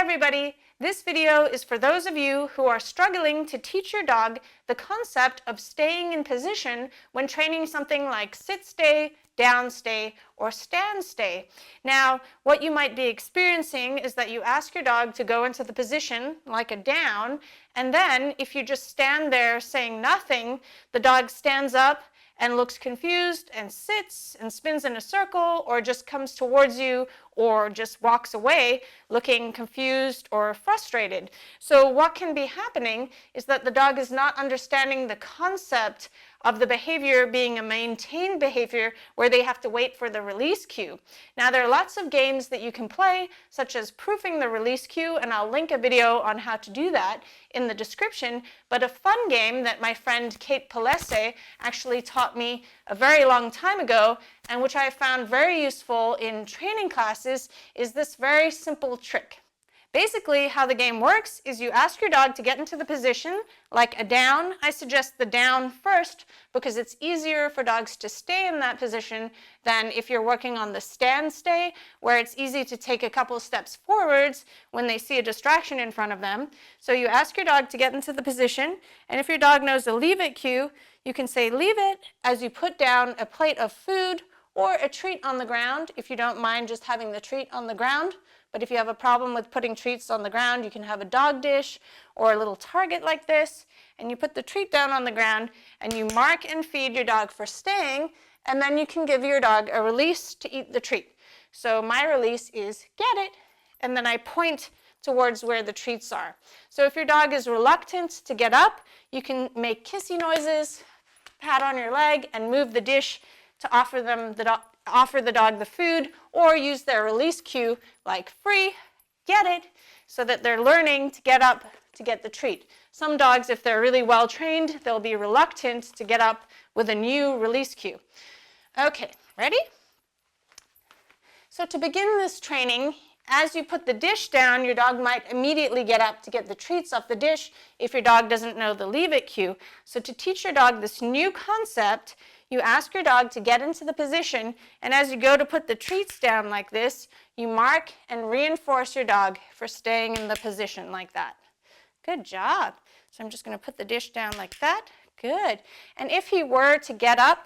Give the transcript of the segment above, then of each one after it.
everybody! This video is for those of you who are struggling to teach your dog the concept of staying in position when training something like sit stay, down stay, or stand stay. Now, what you might be experiencing is that you ask your dog to go into the position like a down, and then if you just stand there saying nothing, the dog stands up and looks confused and sits and spins in a circle, or just comes towards you, or just walks away looking confused or frustrated. So what can be happening is that the dog is not understanding the concept of the behavior being a maintained behavior where they have to wait for the release cue. Now, there are lots of games that you can play, such as proofing the release cue, and I'll link a video on how to do that in the description. But a fun game that my friend Kate Palese actually taught me a very long time ago, and which I found very useful in training classes, is this very simple trick. Basically, how the game works is you ask your dog to get into the position like a down. I suggest the down first because it's easier for dogs to stay in that position than if you're working on the stand stay, where it's easy to take a couple steps forwards when they see a distraction in front of them. So you ask your dog to get into the position, and if your dog knows the leave it cue, you can say leave it as you put down a plate of food or a treat on the ground, if you don't mind just having the treat on the ground. But if you have a problem with putting treats on the ground, you can have a dog dish or a little target like this, and you put the treat down on the ground, and you mark and feed your dog for staying, and then you can give your dog a release to eat the treat. So my release is get it, and then I point towards where the treats are. So if your dog is reluctant to get up, you can make kissy noises, pat on your leg, and move the dish to offer the dog the food, or use their release cue like free, get it, so that they're learning to get up to get the treat. Some dogs, if they're really well trained, they'll be reluctant to get up with a new release cue. Okay, ready? So to begin this training, as you put the dish down, your dog might immediately get up to get the treats off the dish if your dog doesn't know the leave it cue. So to teach your dog this new concept, you ask your dog to get into the position, and as you go to put the treats down like this, you mark and reinforce your dog for staying in the position like that. Good job. So I'm just going to put the dish down like that. Good. And if he were to get up,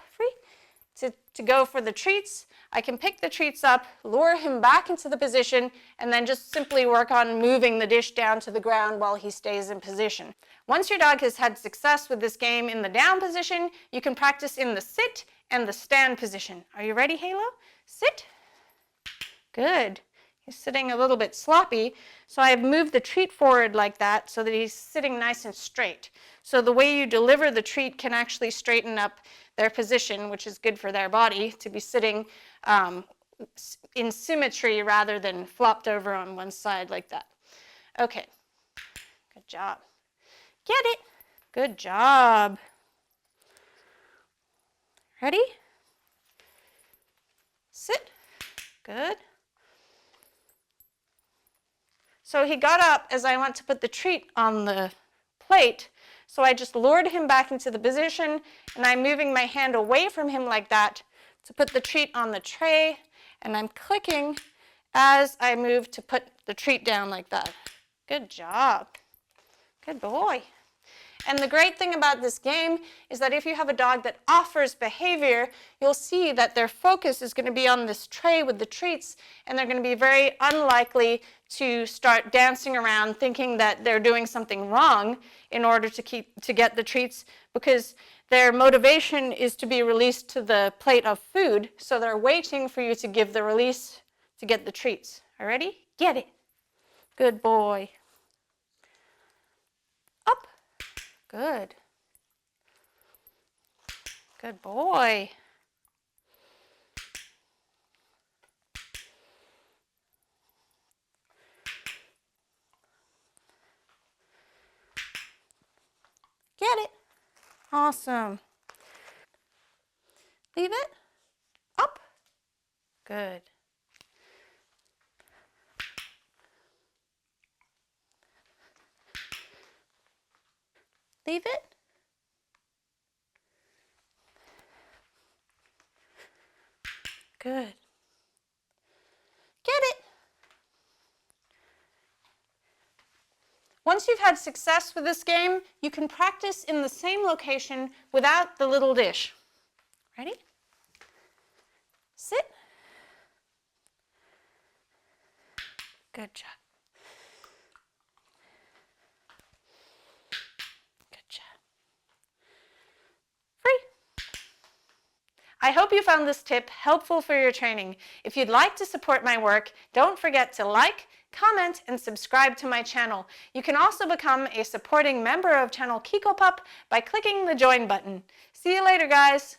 to go for the treats, I can pick the treats up, lure him back into the position, and then just simply work on moving the dish down to the ground while he stays in position. Once your dog has had success with this game in the down position, you can practice in the sit and the stand position. Are you ready, Halo? Sit. Good. He's sitting a little bit sloppy, so I've moved the treat forward like that so that he's sitting nice and straight. So the way you deliver the treat can actually straighten up their position, which is good for their body to be sitting in symmetry rather than flopped over on one side like that. Okay, good job. Get it. Good job. Ready? Sit. Good. So he got up as I went to put the treat on the plate, so I just lured him back into the position, and I'm moving my hand away from him like that to put the treat on the tray, and I'm clicking as I move to put the treat down like that. Good job. Good boy. And the great thing about this game is that if you have a dog that offers behavior, you'll see that their focus is going to be on this tray with the treats, and they're going to be very unlikely to start dancing around thinking that they're doing something wrong in order to get the treats, because their motivation is to be released to the plate of food, so they're waiting for you to give the release to get the treats. All right, ready? Get it. Good boy. Up. Good. Good boy. Get it. Awesome. Leave it. Up. Good. Leave it. Good. Get it. Once you've had success with this game, you can practice in the same location without the little dish. Ready? Sit. Good job. Good job. Free. I hope you found this tip helpful for your training. If you'd like to support my work, don't forget to like, comment, and subscribe to my channel. You can also become a supporting member of Channel Kiko Pup by clicking the join button. See you later, guys.